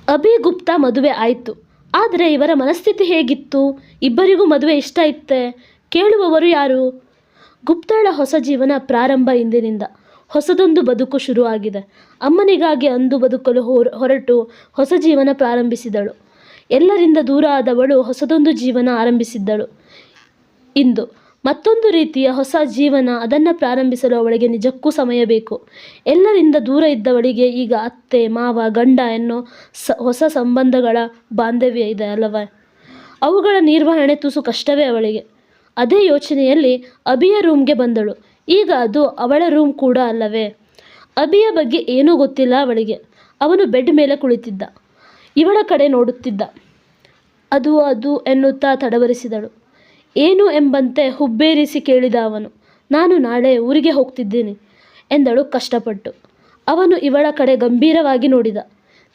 ಅಭಿ ಗುಪ್ತಾ ಮದುವೆ ಆಯಿತು. ಆದರೆ ಇವರ ಮನಸ್ಥಿತಿ ಹೇಗಿತ್ತು? ಇಬ್ಬರಿಗೂ ಮದುವೆ ಇಷ್ಟ ಇತ್ತೆ? ಕೇಳುವವರು ಯಾರು? ಗುಪ್ತಾಳ ಹೊಸ ಜೀವನ ಪ್ರಾರಂಭ ಇಂದಿನಿಂದ. ಹೊಸದೊಂದು ಬದುಕು ಶುರುವಾಗಿದೆ. ಅಮ್ಮನಿಗಾಗಿ ಅಂದು ಬದುಕಲು ಹೊರಟು ಹೊಸ ಜೀವನ ಪ್ರಾರಂಭಿಸಿದಳು. ಎಲ್ಲರಿಂದ ದೂರ ಆದವಳು ಹೊಸದೊಂದು ಜೀವನ ಆರಂಭಿಸಿದ್ದಳು. ಇಂದು ಮತ್ತೊಂದು ರೀತಿಯ ಹೊಸ ಜೀವನ, ಅದನ್ನು ಪ್ರಾರಂಭಿಸಲು ಅವಳಿಗೆ ನಿಜಕ್ಕೂ ಸಮಯ ಬೇಕು. ಎಲ್ಲರಿಂದ ದೂರ ಇದ್ದವಳಿಗೆ ಈಗ ಅತ್ತೆ, ಮಾವ, ಗಂಡ ಎನ್ನೋ ಹೊಸ ಸಂಬಂಧಗಳ ಬಾಂಧವ್ಯ ಇದೆ ಅಲ್ಲವೇ? ಅವುಗಳ ನಿರ್ವಹಣೆ ತುಸು ಕಷ್ಟವೇ ಅವಳಿಗೆ. ಅದೇ ಯೋಚನೆಯಲ್ಲಿ ಅಭಿಯ ರೂಮ್ಗೆ ಬಂದಳು. ಈಗ ಅದು ಅವಳ ರೂಮ್ ಕೂಡ ಅಲ್ಲವೇ? ಅಭಿಯ ಬಗ್ಗೆ ಏನೂ ಗೊತ್ತಿಲ್ಲ ಅವಳಿಗೆ. ಅವನು ಬೆಡ್ ಮೇಲೆ ಕುಳಿತಿದ್ದ. ಇವಳ ಕಡೆ ನೋಡುತ್ತಿದ್ದ. ಅದು ಎನ್ನುತ್ತಾ ತಡವರಿಸಿದಳು. ಏನು ಎಂಬಂತೆ ಹುಬ್ಬೇರಿಸಿ ಕೇಳಿದ ಅವನು. ನಾನು ನಾಳೆ ಊರಿಗೆ ಹೋಗ್ತಿದ್ದೀನಿ ಎಂದಳು ಕಷ್ಟಪಟ್ಟು. ಅವನು ಇವಳ ಕಡೆ ಗಂಭೀರವಾಗಿ ನೋಡಿದ.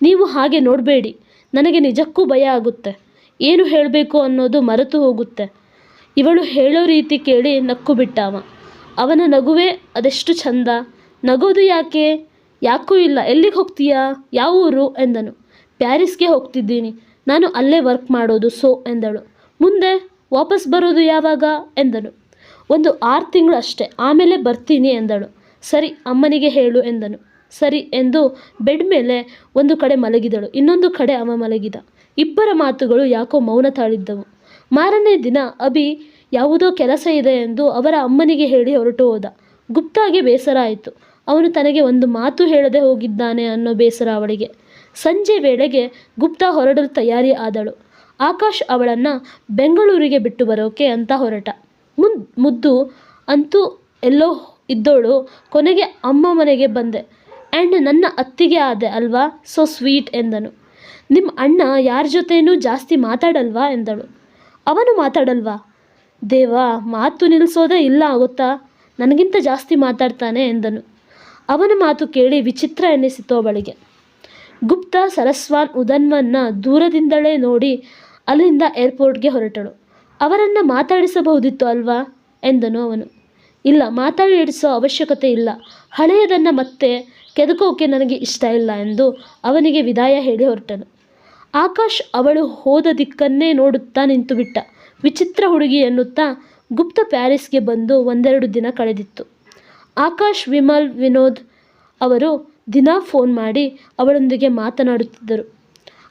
ನೀವು ಹಾಗೆ ನೋಡಬೇಡಿ, ನನಗೆ ನಿಜಕ್ಕೂ ಭಯ ಆಗುತ್ತೆ. ಏನು ಹೇಳಬೇಕು ಅನ್ನೋದು ಮರೆತು ಹೋಗುತ್ತೆ. ಇವಳು ಹೇಳೋ ರೀತಿ ಕೇಳಿ ನಕ್ಕು ಬಿಟ್ಟ ಅವ. ಅವನ ನಗುವೆ ಅದೆಷ್ಟು ಚಂದ. ನಗೋದು ಯಾಕೆ? ಯಾಕೂ ಇಲ್ಲ. ಎಲ್ಲಿಗೆ ಹೋಗ್ತೀಯಾ? ಯಾವ ಊರು ಎಂದನು. ಪ್ಯಾರಿಸ್ಗೆ ಹೋಗ್ತಿದ್ದೀನಿ. ನಾನು ಅಲ್ಲೇ ವರ್ಕ್ ಮಾಡೋದು ಎಂದಳು. ಮುಂದೆ ವಾಪಸ್ ಬರೋದು ಯಾವಾಗ ಎಂದನು. ಒಂದು 6 ತಿಂಗಳು ಅಷ್ಟೇ, ಆಮೇಲೆ ಬರ್ತೀನಿ ಎಂದಳು. ಸರಿ, ಅಮ್ಮನಿಗೆ ಹೇಳು ಎಂದನು. ಸರಿ ಎಂದು ಬೆಡ್ ಮೇಲೆ ಒಂದು ಕಡೆ ಮಲಗಿದಳು, ಇನ್ನೊಂದು ಕಡೆ ಅವ ಮಲಗಿದ. ಇಬ್ಬರ ಮಾತುಗಳು ಯಾಕೋ ಮೌನ ತಾಳಿದ್ದವು. ಮಾರನೇ ದಿನ ಅಭಿ ಯಾವುದೋ ಕೆಲಸ ಇದೆ ಎಂದು ಅವರ ಅಮ್ಮನಿಗೆ ಹೇಳಿ ಹೊರಟು ಹೋದ. ಗುಪ್ತಾಗೆ ಬೇಸರ ಆಯಿತು. ಅವನು ತನಗೆ ಒಂದು ಮಾತು ಹೇಳದೆ ಹೋಗಿದ್ದಾನೆ ಅನ್ನೋ ಬೇಸರ ಅವಳಿಗೆ. ಸಂಜೆ ವೇಳೆಗೆ ಗುಪ್ತಾ ಹೊರಡಲು ತಯಾರಿ ಆದಳು. ಆಕಾಶ್ ಅವಳನ್ನು ಬೆಂಗಳೂರಿಗೆ ಬಿಟ್ಟು ಬರೋಕೆ ಅಂತ ಹೊರಟ. ಮುದ್ದು ಅಂತೂ ಎಲ್ಲೋ ಇದ್ದೋಳು ಕೊನೆಗೆ ಅಮ್ಮ ಮನೆಗೆ ಬಂದೆ ಆ್ಯಂಡ್ ನನ್ನ ಅತ್ತಿಗೆ ಆದೆ ಅಲ್ವಾ, ಸೊ ಸ್ವೀಟ್ ಎಂದನು. ನಿಮ್ಮ ಅಣ್ಣ ಯಾರ ಜೊತೆನೂ ಜಾಸ್ತಿ ಮಾತಾಡಲ್ವಾ ಎಂದಳು. ಅವನು ಮಾತಾಡಲ್ವಾ? ದೇವಾ, ಮಾತು ನಿಲ್ಲಿಸೋದೇ ಇಲ್ಲ ಗೊತ್ತಾ, ನನಗಿಂತ ಜಾಸ್ತಿ ಮಾತಾಡ್ತಾನೆ ಎಂದನು. ಅವನ ಮಾತು ಕೇಳಿ ವಿಚಿತ್ರ ಎನ್ನಿಸಿತು ಅವಳಿಗೆ. ಗುಪ್ತಾ ಸರಸ್ವಾನ್ ಉದನ್ವನ್ನ ದೂರದಿಂದಲೇ ನೋಡಿ ಅಲ್ಲಿಂದ ಏರ್ಪೋರ್ಟ್ಗೆ ಹೊರಟಳು. ಅವರನ್ನು ಮಾತಾಡಿಸಬಹುದಿತ್ತು ಅಲ್ವಾ ಎಂದನು ಅವನು. ಇಲ್ಲ, ಮಾತಾಡಿಸೋ ಅವಶ್ಯಕತೆ ಇಲ್ಲ. ಹಳೆಯದನ್ನು ಮತ್ತೆ ಕೆದಕೋಕೆ ನನಗೆ ಇಷ್ಟ ಇಲ್ಲ ಎಂದು ಅವನಿಗೆ ವಿದಾಯ ಹೇಳಿ ಹೊರಟನು. ಆಕಾಶ್ ಅವಳು ಹೋದ ದಿಕ್ಕನ್ನೇ ನೋಡುತ್ತಾ ನಿಂತುಬಿಟ್ಟ. ವಿಚಿತ್ರ ಹುಡುಗಿ ಎನ್ನುತ್ತಾ ಗುಪ್ತ ಪ್ಯಾರಿಸ್ಗೆ ಬಂದು 1-2 ದಿನ ಕಳೆದಿತ್ತು. ಆಕಾಶ್, ವಿಮಲ್, ವಿನೋದ್ ಅವರು ದಿನಾ ಫೋನ್ ಮಾಡಿ ಅವಳೊಂದಿಗೆ ಮಾತನಾಡುತ್ತಿದ್ದರು.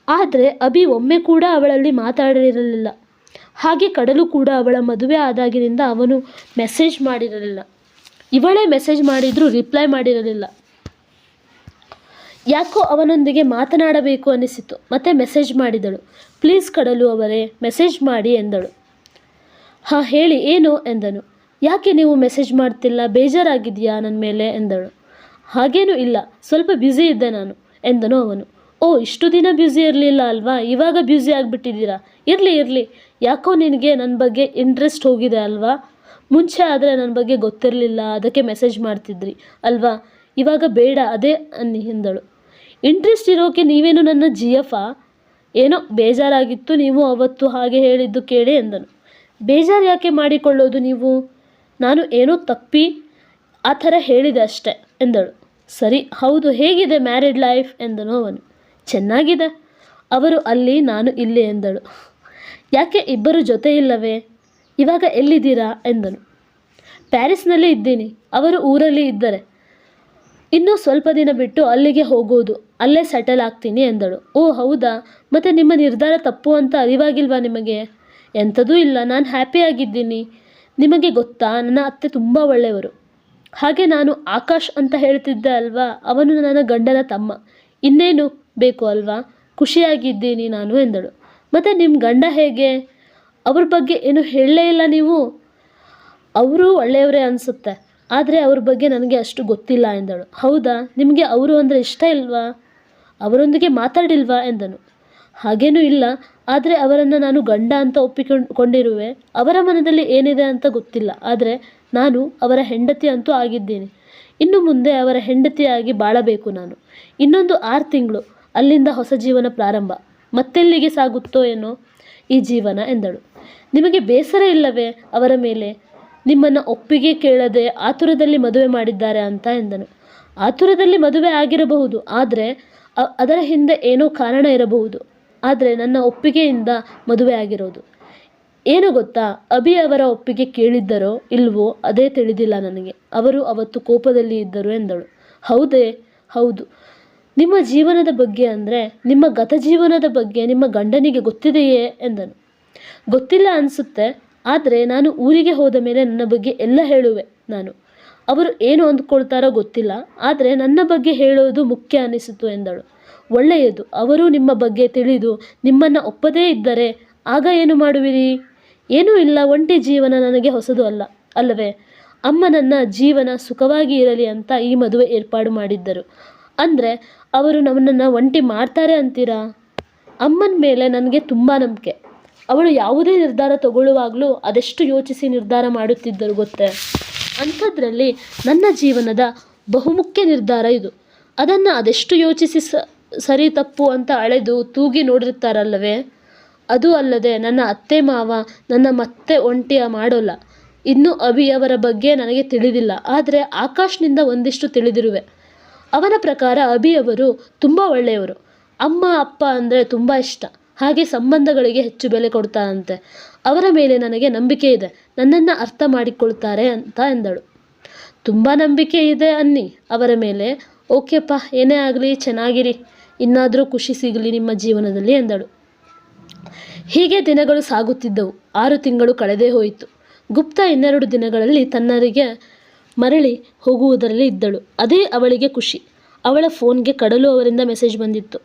ಆದರೆ ಅಭಿ ಒಮ್ಮೆ ಕೂಡ ಅವಳಲ್ಲಿ ಮಾತಾಡಿರಲಿಲ್ಲ. ಹಾಗೆ ಕಡಲು ಕೂಡ ಅವಳ ಮದುವೆ ಆದಾಗಿನಿಂದ ಅವನು ಮೆಸೇಜ್ ಮಾಡಿರಲಿಲ್ಲ. ಇವಳೇ ಮೆಸೇಜ್ ಮಾಡಿದರೂ ರಿಪ್ಲೈ ಮಾಡಿರಲಿಲ್ಲ. ಯಾಕೋ ಅವನೊಂದಿಗೆ ಮಾತನಾಡಬೇಕು ಅನಿಸಿತು. ಮತ್ತೆ ಮೆಸೇಜ್ ಮಾಡಿದಳು. ಪ್ಲೀಸ್ ಕಡಲು ಅವರೇ, ಮೆಸೇಜ್ ಮಾಡಿ ಎಂದಳು. ಹಾಂ ಹೇಳಿ, ಏನು ಎಂದನು. ಯಾಕೆ ನೀವು ಮೆಸೇಜ್ ಮಾಡ್ತಿಲ್ಲ? ಬೇಜಾರಾಗಿದೆಯಾ ನನ್ನ ಮೇಲೆ ಎಂದಳು. ಹಾಗೇನೂ ಇಲ್ಲ, ಸ್ವಲ್ಪ ಬ್ಯುಸಿ ಇದ್ದೆ ನಾನು ಎಂದನು ಅವನು. ಓ, ಇಷ್ಟು ದಿನ ಬ್ಯುಸಿ ಇರಲಿಲ್ಲ ಅಲ್ವಾ, ಇವಾಗ ಬ್ಯುಸಿ ಆಗಿಬಿಟ್ಟಿದ್ದೀರಾ. ಇರಲಿ, ಯಾಕೋ ನಿನಗೆ ನನ್ನ ಬಗ್ಗೆ ಇಂಟ್ರೆಸ್ಟ್ ಹೋಗಿದೆ ಅಲ್ವಾ. ಮುಂಚೆ ಆದರೆ ನನ್ನ ಬಗ್ಗೆ ಗೊತ್ತಿರಲಿಲ್ಲ, ಅದಕ್ಕೆ ಮೆಸೇಜ್ ಮಾಡ್ತಿದ್ರಿ ಅಲ್ವಾ. ಇವಾಗ ಬೇಡ, ಅದೇ ಅನ್ನಿ ಎಂದಳು. ಇಂಟ್ರೆಸ್ಟ್ ಇರೋಕೆ ನೀವೇನು ನನ್ನ GF-ಆ? ಏನೋ ಬೇಜಾರಾಗಿತ್ತು, ನೀವು ಅವತ್ತು ಹಾಗೆ ಹೇಳಿದ್ದು ಕೇಳಿ ಎಂದನು. ಬೇಜಾರು ಯಾಕೆ ಮಾಡಿಕೊಳ್ಳೋದು ನೀವು? ನಾನು ಏನೋ ತಪ್ಪಿ ಆ ಥರ ಹೇಳಿದೆ ಅಷ್ಟೆ ಎಂದಳು. ಸರಿ, ಹೌದು, ಹೇಗಿದೆ ಮ್ಯಾರಿಡ್ ಲೈಫ್ ಎಂದನು ಅವನು. ಚೆನ್ನಾಗಿದೆ. ಅವರು ಅಲ್ಲಿ, ನಾನು ಇಲ್ಲಿ ಎಂದಳು. ಯಾಕೆ ಇಬ್ಬರು ಜೊತೆ ಇಲ್ಲವೇ? ಇವಾಗ ಎಲ್ಲಿದ್ದೀರಾ ಎಂದನು. ಪ್ಯಾರಿಸ್ನಲ್ಲೇ ಇದ್ದೀನಿ. ಅವರು ಊರಲ್ಲಿ ಇದ್ದರೆ ಇನ್ನೂ ಸ್ವಲ್ಪ ದಿನ ಬಿಟ್ಟು ಅಲ್ಲಿಗೆ ಹೋಗೋದು, ಅಲ್ಲೇ ಸೆಟಲ್ ಆಗ್ತೀನಿ ಎಂದಳು. ಓ ಹೌದಾ, ಮತ್ತು ನಿಮ್ಮ ನಿರ್ಧಾರ ತಪ್ಪು ಅಂತ ಅರಿವಾಗಿಲ್ವಾ ನಿಮಗೆ? ಎಂಥದೂ ಇಲ್ಲ, ನಾನು ಹ್ಯಾಪಿಯಾಗಿದ್ದೀನಿ. ನಿಮಗೆ ಗೊತ್ತಾ, ನನ್ನ ಅತ್ತೆ ತುಂಬ ಒಳ್ಳೆಯವರು. ಹಾಗೆ ನಾನು ಆಕಾಶ್ ಅಂತ ಹೇಳ್ತಿದ್ದೆ ಅಲ್ವಾ, ಅವನು ನನ್ನ ಗಂಡನ ತಮ್ಮ. ಇನ್ನೇನು ಬೇಕು ಅಲ್ವಾ? ಖುಷಿಯಾಗಿದ್ದೀನಿ ನಾನು ಎಂದಳು. ಮತ್ತು ನಿಮ್ಮ ಗಂಡ ಹೇಗೆ? ಅವ್ರ ಬಗ್ಗೆ ಏನು ಹೇಳಲೇ ಇಲ್ಲ ನೀವು? ಅವರು ಒಳ್ಳೆಯವರೇ ಅನಿಸುತ್ತೆ, ಆದರೆ ಅವ್ರ ಬಗ್ಗೆ ನನಗೆ ಅಷ್ಟು ಗೊತ್ತಿಲ್ಲ ಎಂದಳು. ಹೌದಾ, ನಿಮಗೆ ಅವರು ಅಂದರೆ ಇಷ್ಟ ಇಲ್ವಾ? ಅವರೊಂದಿಗೆ ಮಾತಾಡಿಲ್ವಾ ಎಂದನು. ಹಾಗೇನೂ ಇಲ್ಲ, ಆದರೆ ಅವರನ್ನು ನಾನು ಗಂಡ ಅಂತ ಒಪ್ಪಿಕೊಂಡಿರುವೆ. ಅವರ ಮನದಲ್ಲಿ ಏನಿದೆ ಅಂತ ಗೊತ್ತಿಲ್ಲ, ಆದರೆ ನಾನು ಅವರ ಹೆಂಡತಿ ಅಂತೂ ಆಗಿದ್ದೀನಿ. ಇನ್ನು ಮುಂದೆ ಅವರ ಹೆಂಡತಿಯಾಗಿ ಬಾಳಬೇಕು ನಾನು. ಇನ್ನೊಂದು 6 ತಿಂಗಳು, ಅಲ್ಲಿಂದ ಹೊಸ ಜೀವನ ಪ್ರಾರಂಭ. ಮತ್ತೆಲ್ಲಿಗೆ ಸಾಗುತ್ತೋ ಏನೋ ಈ ಜೀವನ ಎಂದಳು. ನಿಮಗೆ ಬೇಸರ ಇಲ್ಲವೇ ಅವರ ಮೇಲೆ? ನಿಮ್ಮನ್ನು ಒಪ್ಪಿಗೆ ಕೇಳದೆ ಆತುರದಲ್ಲಿ ಮದುವೆ ಮಾಡಿದ್ದಾರೆ ಅಂತ ಎಂದನು. ಆತುರದಲ್ಲಿ ಮದುವೆ ಆಗಿರಬಹುದು, ಆದರೆ ಅದರ ಹಿಂದೆ ಏನೋ ಕಾರಣ ಇರಬಹುದು. ಆದರೆ ನನ್ನ ಒಪ್ಪಿಗೆಯಿಂದ ಮದುವೆ ಆಗಿರೋದು. ಏನು ಗೊತ್ತಾ, ಅಭಿ ಅವರ ಒಪ್ಪಿಗೆ ಕೇಳಿದ್ದರೋ ಇಲ್ವೋ ಅದೇ ತಿಳಿದಿಲ್ಲ ನನಗೆ. ಅವರು ಅವತ್ತು ಕೋಪದಲ್ಲಿ ಇದ್ದರು ಎಂದಳು. ಹೌದೇ? ಹೌದು. ನಿಮ್ಮ ಜೀವನದ ಬಗ್ಗೆ ಅಂದರೆ ನಿಮ್ಮ ಗತ ಜೀವನದ ಬಗ್ಗೆ ನಿಮ್ಮ ಗಂಡನಿಗೆ ಗೊತ್ತಿದೆಯೇ ಎಂದನು. ಗೊತ್ತಿಲ್ಲ ಅನಿಸುತ್ತೆ. ಆದರೆ ನಾನು ಊರಿಗೆ ಹೋದ ಮೇಲೆ ನನ್ನ ಬಗ್ಗೆ ಎಲ್ಲ ಹೇಳುವೆ ನಾನು. ಅವರು ಏನು ಅಂದ್ಕೊಳ್ತಾರೋ ಗೊತ್ತಿಲ್ಲ. ಆದರೆ ನನ್ನ ಬಗ್ಗೆ ಹೇಳೋದು ಮುಖ್ಯ ಅನಿಸಿತು ಎಂದಳು. ಒಳ್ಳೆಯದು. ಅವರು ನಿಮ್ಮ ಬಗ್ಗೆ ತಿಳಿದು ನಿಮ್ಮನ್ನು ಒಪ್ಪದೇ ಇದ್ದರೆ ಆಗ ಏನು ಮಾಡುವಿರಿ? ಏನೂ ಇಲ್ಲ. ಒಂಟಿ ಜೀವನ ನನಗೆ ಹೊಸದು ಅಲ್ಲವೇ? ಅಮ್ಮ ನನ್ನ ಜೀವನ ಸುಖವಾಗಿ ಇರಲಿ ಅಂತ ಈ ಮದುವೆ ಏರ್ಪಾಡು ಮಾಡಿದ್ದರು. ಅಂದರೆ ಅವರು ನಮ್ಮನ್ನು ಒಂಟಿ ಮಾಡ್ತಾರೆ ಅಂತೀರಾ? ಅಮ್ಮನ ಮೇಲೆ ನನಗೆ ತುಂಬ ನಂಬಿಕೆ. ಅವಳು ಯಾವುದೇ ನಿರ್ಧಾರ ತಗೊಳ್ಳುವಾಗಲೂ ಅದೆಷ್ಟು ಯೋಚಿಸಿ ನಿರ್ಧಾರ ಮಾಡುತ್ತಿದ್ದರು ಗೊತ್ತೇ? ಅಂಥದ್ರಲ್ಲಿ ನನ್ನ ಜೀವನದ ಬಹುಮುಖ್ಯ ನಿರ್ಧಾರ ಇದು. ಅದನ್ನು ಅದೆಷ್ಟು ಯೋಚಿಸಿ ಸರಿ ತಪ್ಪು ಅಂತ ಅಳೆದು ತೂಗಿ ನೋಡಿರ್ತಾರಲ್ಲವೇ? ಅದು ಅಲ್ಲದೆ ನನ್ನ ಅತ್ತೆ ಮಾವ ನನ್ನ ಮತ್ತೆ ಒಂಟಿಯ ಮಾಡೋಲ್ಲ. ಇನ್ನೂ ಅಭಿಯವರ ಬಗ್ಗೆ ನನಗೆ ತಿಳಿದಿಲ್ಲ. ಆದರೆ ಆಕಾಶ್ನಿಂದ ಒಂದಿಷ್ಟು ತಿಳಿದಿರುವೆ. ಅವನ ಪ್ರಕಾರ ಅಭಿಯವರು ತುಂಬ ಒಳ್ಳೆಯವರು. ಅಮ್ಮ ಅಪ್ಪ ಅಂದರೆ ತುಂಬ ಇಷ್ಟ. ಹಾಗೆ ಸಂಬಂಧಗಳಿಗೆ ಹೆಚ್ಚು ಬೆಲೆ ಕೊಡ್ತಾರಂತೆ. ಅವರ ಮೇಲೆ ನನಗೆ ನಂಬಿಕೆ ಇದೆ. ನನ್ನನ್ನು ಅರ್ಥ ಮಾಡಿಕೊಳ್ತಾರೆ ಅಂತ ಎಂದಳು. ತುಂಬ ನಂಬಿಕೆ ಇದೆ ಅನ್ನಿ ಅವರ ಮೇಲೆ. ಓಕೆಪ್ಪ, ಏನೇ ಆಗಲಿ ಚೆನ್ನಾಗಿರಿ. ಇನ್ನಾದರೂ ಖುಷಿ ಸಿಗಲಿ ನಿಮ್ಮ ಜೀವನದಲ್ಲಿ ಎಂದಳು. ಹೀಗೆ ದಿನಗಳು ಸಾಗುತ್ತಿದ್ದವು. 6 ತಿಂಗಳು ಕಳೆದೇ ಹೋಯಿತು. ಗುಪ್ತಾ ಇನ್ನೆರಡು ದಿನಗಳಲ್ಲಿ ತನ್ನರಿಗೆ ಮರಳಿ ಹೋಗುವುದರಲ್ಲಿ ಇದ್ದಳು. ಅದೇ ಅವಳಿಗೆ ಖುಷಿ. ಅವಳ ಫೋನ್ಗೆ ಕಡಲು ಅವರಿಂದ ಮೆಸೇಜ್ ಬಂದಿತ್ತು.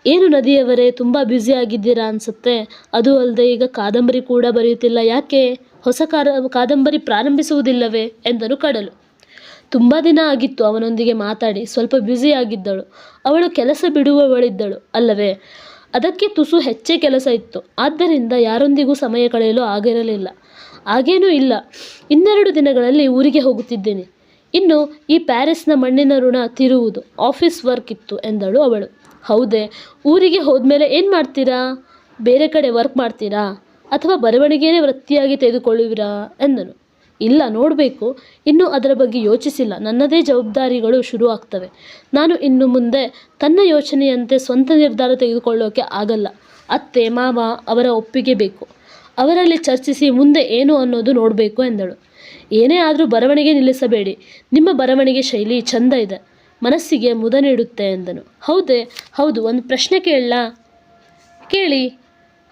ಏನು ನದಿಯವರೇ, ತುಂಬ ಬ್ಯುಸಿ ಆಗಿದ್ದೀರಾ ಅನಿಸುತ್ತೆ. ಅದು ಅಲ್ಲದೆ ಈಗ ಕಾದಂಬರಿ ಕೂಡ ಬರೆಯುತ್ತಿಲ್ಲ, ಯಾಕೆ? ಹೊಸ ಕಾದಂಬರಿ ಪ್ರಾರಂಭಿಸುವುದಿಲ್ಲವೇ ಎಂದನು ಕಡಲು. ತುಂಬ ದಿನ ಆಗಿತ್ತು ಅವನೊಂದಿಗೆ ಮಾತಾಡಿ. ಸ್ವಲ್ಪ ಬ್ಯುಸಿ ಆಗಿದ್ದಳು. ಅವಳು ಕೆಲಸ ಬಿಡುವವಳಿದ್ದಳು ಅಲ್ಲವೇ? ಅದಕ್ಕೆ ತುಸು ಹೆಚ್ಚೇ ಕೆಲಸ ಇತ್ತು. ಆದ್ದರಿಂದ ಯಾರೊಂದಿಗೂ ಸಮಯ ಕಳೆಯಲು ಆಗಿರಲಿಲ್ಲ. ಹಾಗೇನೂ ಇಲ್ಲ. ಇನ್ನೆರಡು ದಿನಗಳಲ್ಲಿ ಊರಿಗೆ ಹೋಗುತ್ತಿದ್ದೇನೆ. ಇನ್ನು ಈ ಪ್ಯಾರಿಸ್ನ ಮಣ್ಣಿನ ಋಣ ತೀರುವುದು. ಆಫೀಸ್ ವರ್ಕ್ ಇತ್ತು ಎಂದಳು ಅವಳು. ಹೌದೇ? ಊರಿಗೆ ಹೋದ್ಮೇಲೆ ಏನು ಮಾಡ್ತೀರಾ? ಬೇರೆ ಕಡೆ ವರ್ಕ್ ಮಾಡ್ತೀರಾ ಅಥವಾ ಬರವಣಿಗೆನೇ ವೃತ್ತಿಯಾಗಿ ತೆಗೆದುಕೊಳ್ಳುವಿರಾ ಎಂದನು. ಇಲ್ಲ, ನೋಡಬೇಕು. ಇನ್ನೂ ಅದರ ಬಗ್ಗೆ ಯೋಚಿಸಿಲ್ಲ. ನನ್ನದೇ ಜವಾಬ್ದಾರಿಗಳು ಶುರು ಆಗ್ತವೆ. ನಾನು ಇನ್ನು ಮುಂದೆ ತನ್ನ ಯೋಚನೆಯಂತೆ ಸ್ವಂತ ನಿರ್ಧಾರ ತೆಗೆದುಕೊಳ್ಳೋಕೆ ಆಗಲ್ಲ. ಅತ್ತೆ ಮಾವ ಅವರ ಒಪ್ಪಿಗೆ ಬೇಕು. ಅವರಲ್ಲಿ ಚರ್ಚಿಸಿ ಮುಂದೆ ಏನು ಅನ್ನೋದು ನೋಡಬೇಕು ಎಂದಳು. ಏನೇ ಆದರೂ ಬರವಣಿಗೆ ನಿಲ್ಲಿಸಬೇಡಿ. ನಿಮ್ಮ ಬರವಣಿಗೆ ಶೈಲಿ ಚಂದ ಇದೆ, ಮನಸ್ಸಿಗೆ ಮುದ ನೀಡುತ್ತೆ ಎಂದನು. ಹೌದೇ? ಹೌದು. ಒಂದು ಪ್ರಶ್ನೆ ಕೇಳಲಾ? ಕೇಳಿ.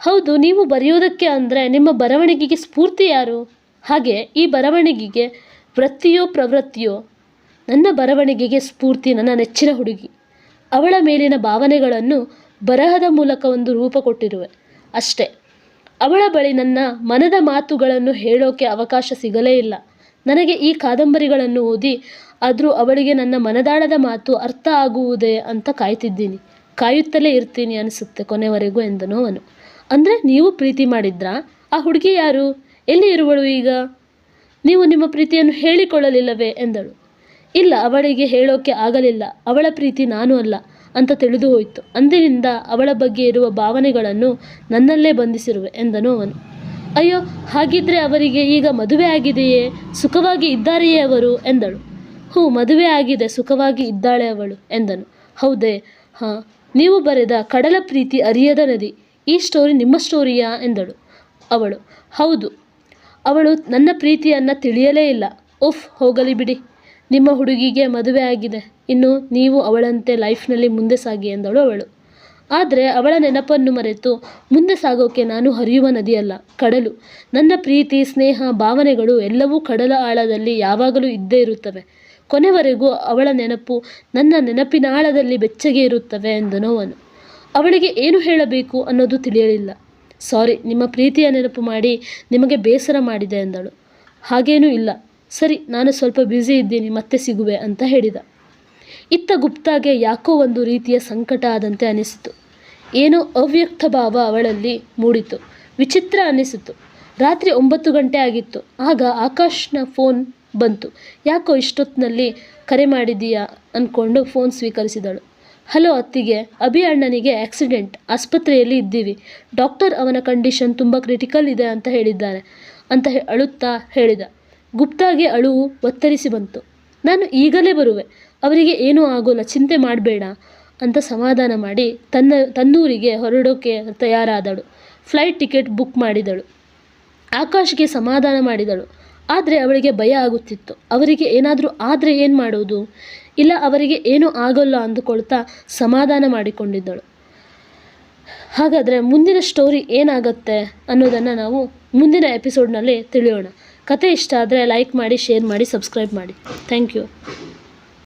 ಹೌದು, ನೀವು ಬರೆಯೋದಕ್ಕೆ ಅಂದರೆ ನಿಮ್ಮ ಬರವಣಿಗೆಗೆ ಸ್ಫೂರ್ತಿ ಯಾರು? ಹಾಗೆ ಈ ಬರವಣಿಗೆಗೆ ವೃತ್ತಿಯೋ ಪ್ರವೃತ್ತಿಯೋ? ನನ್ನ ಬರವಣಿಗೆಗೆ ಸ್ಫೂರ್ತಿ ನನ್ನ ನೆಚ್ಚಿನ ಹುಡುಗಿ. ಅವಳ ಮೇಲಿನ ಭಾವನೆಗಳನ್ನು ಬರಹದ ಮೂಲಕ ಒಂದು ರೂಪ ಕೊಟ್ಟಿರುವೆ ಅಷ್ಟೇ. ಅವಳ ಬಳಿ ನನ್ನ ಮನದ ಮಾತುಗಳನ್ನು ಹೇಳೋಕೆ ಅವಕಾಶ ಸಿಗಲೇ ಇಲ್ಲ. ನನಗೆ ಈ ಕಾದಂಬರಿಗಳನ್ನು ಓದಿ ಆದರೂ ಅವಳಿಗೆ ನನ್ನ ಮನದಾಳದ ಮಾತು ಅರ್ಥ ಆಗುವುದೇ ಅಂತ ಕಾಯುತ್ತಲೇ ಇರ್ತೀನಿ ಅನಿಸುತ್ತೆ ಕೊನೆವರೆಗೂ ಎಂದನು ಅವನು. ಅಂದರೆ ನೀವು ಪ್ರೀತಿ ಮಾಡಿದ್ರಾ? ಆ ಹುಡುಗಿ ಯಾರು? ಎಲ್ಲಿ ಇರುವಳು ಈಗ? ನೀವು ನಿಮ್ಮ ಪ್ರೀತಿಯನ್ನು ಹೇಳಿಕೊಳ್ಳಲಿಲ್ಲವೇ ಎಂದಳು. ಇಲ್ಲ, ಅವಳಿಗೆ ಹೇಳೋಕೆ ಆಗಲಿಲ್ಲ. ಅವಳ ಪ್ರೀತಿ ನಾನು ಅಲ್ಲ ಅಂತ ತಿಳಿದು ಹೋಯಿತು. ಅಂದಿನಿಂದ ಅವಳ ಬಗ್ಗೆ ಇರುವ ಭಾವನೆಗಳನ್ನು ನನ್ನಲ್ಲೇ ಬಂಧಿಸಿರುವೆ ಎಂದನು ಅವನು. ಅಯ್ಯೋ, ಹಾಗಿದ್ರೆ ಅವರಿಗೆ ಈಗ ಮದುವೆ ಆಗಿದೆಯೇ? ಸುಖವಾಗಿ ಇದ್ದಾರೆಯೇ ಅವರು ಎಂದಳು. ಮದುವೆ ಆಗಿದೆ, ಸುಖವಾಗಿ ಇದ್ದಾಳೆ ಅವಳು ಎಂದನು. ಹೌದೇ? ಹಾಂ. ನೀವು ಬರೆದ ಕಡಲ ಪ್ರೀತಿ ಅರಿಯದ ನದಿ, ಈ ಸ್ಟೋರಿ ನಿಮ್ಮ ಸ್ಟೋರಿಯಾ ಎಂದಳು ಅವಳು. ಹೌದು. ಅವಳು ನನ್ನ ಪ್ರೀತಿಯನ್ನು ತಿಳಿಯಲೇ ಇಲ್ಲ. ಹೋಗಲಿ ಬಿಡಿ. ನಿಮ್ಮ ಹುಡುಗಿಗೆ ಮದುವೆ ಆಗಿದೆ. ಇನ್ನು ನೀವು ಅವಳಂತೆ ಲೈಫ್ನಲ್ಲಿ ಮುಂದೆ ಸಾಗಿ ಎಂದಳು ಅವಳು. ಆದರೆ ಅವಳ ನೆನಪನ್ನು ಮರೆತು ಮುಂದೆ ಸಾಗೋಕೆ ನಾನು ಹರಿಯುವ ನದಿಯಲ್ಲ, ಕಡಲು. ನನ್ನ ಪ್ರೀತಿ, ಸ್ನೇಹ, ಭಾವನೆಗಳು ಎಲ್ಲವೂ ಕಡಲ ಆಳದಲ್ಲಿ ಯಾವಾಗಲೂ ಇದ್ದೇ ಇರುತ್ತವೆ. ಕೊನೆವರೆಗೂ ಅವಳ ನೆನಪು ನನ್ನ ನೆನಪಿನ ಆಳದಲ್ಲಿ ಬೆಚ್ಚಗೆ ಇರುತ್ತವೆ ಎಂದನು ಅವನು. ಅವಳಿಗೆ ಏನು ಹೇಳಬೇಕು ಅನ್ನೋದು ತಿಳಿಯಲಿಲ್ಲ. ಸಾರಿ, ನಿಮ್ಮ ಪ್ರೀತಿಯ ನೆನಪು ಮಾಡಿ ನಿಮಗೆ ಬೇಸರ ಮಾಡಿದೆ ಎಂದಳು. ಹಾಗೇನೂ ಇಲ್ಲ. ಸರಿ, ನಾನು ಸ್ವಲ್ಪ ಬ್ಯುಸಿ ಇದ್ದೀನಿ, ಮತ್ತೆ ಸಿಗುವೆ ಅಂತ ಹೇಳಿದ. ಇತ್ತ ಗುಪ್ತಾಗೆ ಯಾಕೋ ಒಂದು ರೀತಿಯ ಸಂಕಟ ಆದಂತೆ ಅನಿಸಿತು. ಏನೋ ಅವ್ಯಕ್ತ ಭಾವ ಅವಳಲ್ಲಿ ಮೂಡಿತು. ವಿಚಿತ್ರ ಅನಿಸಿತು. ರಾತ್ರಿ 9 ಗಂಟೆ ಆಗಿತ್ತು. ಆಗ ಆಕಾಶ್ನ ಫೋನ್ ಬಂತು. ಯಾಕೋ ಇಷ್ಟೊತ್ತಿನಲ್ಲಿ ಕರೆ ಮಾಡಿದೀಯಾ ಅಂದ್ಕೊಂಡು ಫೋನ್ ಸ್ವೀಕರಿಸಿದಳು. ಹಲೋ ಅತ್ತಿಗೆ, ಅಭಿ ಅಣ್ಣನಿಗೆ ಆಕ್ಸಿಡೆಂಟ್, ಆಸ್ಪತ್ರೆಯಲ್ಲಿ ಇದ್ದೀವಿ. ಡಾಕ್ಟರ್ ಅವನ ಕಂಡೀಷನ್ ತುಂಬ ಕ್ರಿಟಿಕಲ್ ಇದೆ ಅಂತ ಹೇಳಿದ್ದಾರೆ ಅಂತ ಅಳುತ್ತಾ ಹೇಳಿದ. ಗುಪ್ತಾಗೆ ಅಳುವು ಒತ್ತರಿಸಿ ಬಂತು. ನಾನು ಈಗಲೇ ಬರುವೆ, ಅವರಿಗೆ ಏನೂ ಆಗೋಲ್ಲ, ಚಿಂತೆ ಮಾಡಬೇಡ ಅಂತ ಸಮಾಧಾನ ಮಾಡಿ ತನ್ನೂರಿಗೆ ಹೊರಡೋಕೆ ತಯಾರಾದಳು. ಫ್ಲೈಟ್ ಟಿಕೆಟ್ ಬುಕ್ ಮಾಡಿದಳು. ಆಕಾಶ್ಗೆ ಸಮಾಧಾನ ಮಾಡಿದಳು. ಆದರೆ ಅವಳಿಗೆ ಭಯ ಆಗುತ್ತಿತ್ತು. ಅವರಿಗೆ ಏನಾದರೂ ಆದರೆ ಏನು ಮಾಡೋದು? ಇಲ್ಲ, ಅವರಿಗೆ ಏನೂ ಆಗೋಲ್ಲ ಅಂದುಕೊಳ್ತಾ ಸಮಾಧಾನ ಮಾಡಿಕೊಂಡಿದ್ದಳು. ಹಾಗಾದರೆ ಮುಂದಿನ ಸ್ಟೋರಿ ಏನಾಗುತ್ತೆ ಅನ್ನೋದನ್ನು ನಾವು ಮುಂದಿನ ಎಪಿಸೋಡ್ನಲ್ಲಿ ತಿಳಿಯೋಣ. ಕತೆ ಇಷ್ಟ ಆದರೆ ಲೈಕ್ ಮಾಡಿ, ಶೇರ್ ಮಾಡಿ, ಸಬ್ಸ್ಕ್ರೈಬ್ ಮಾಡಿ. Thank you.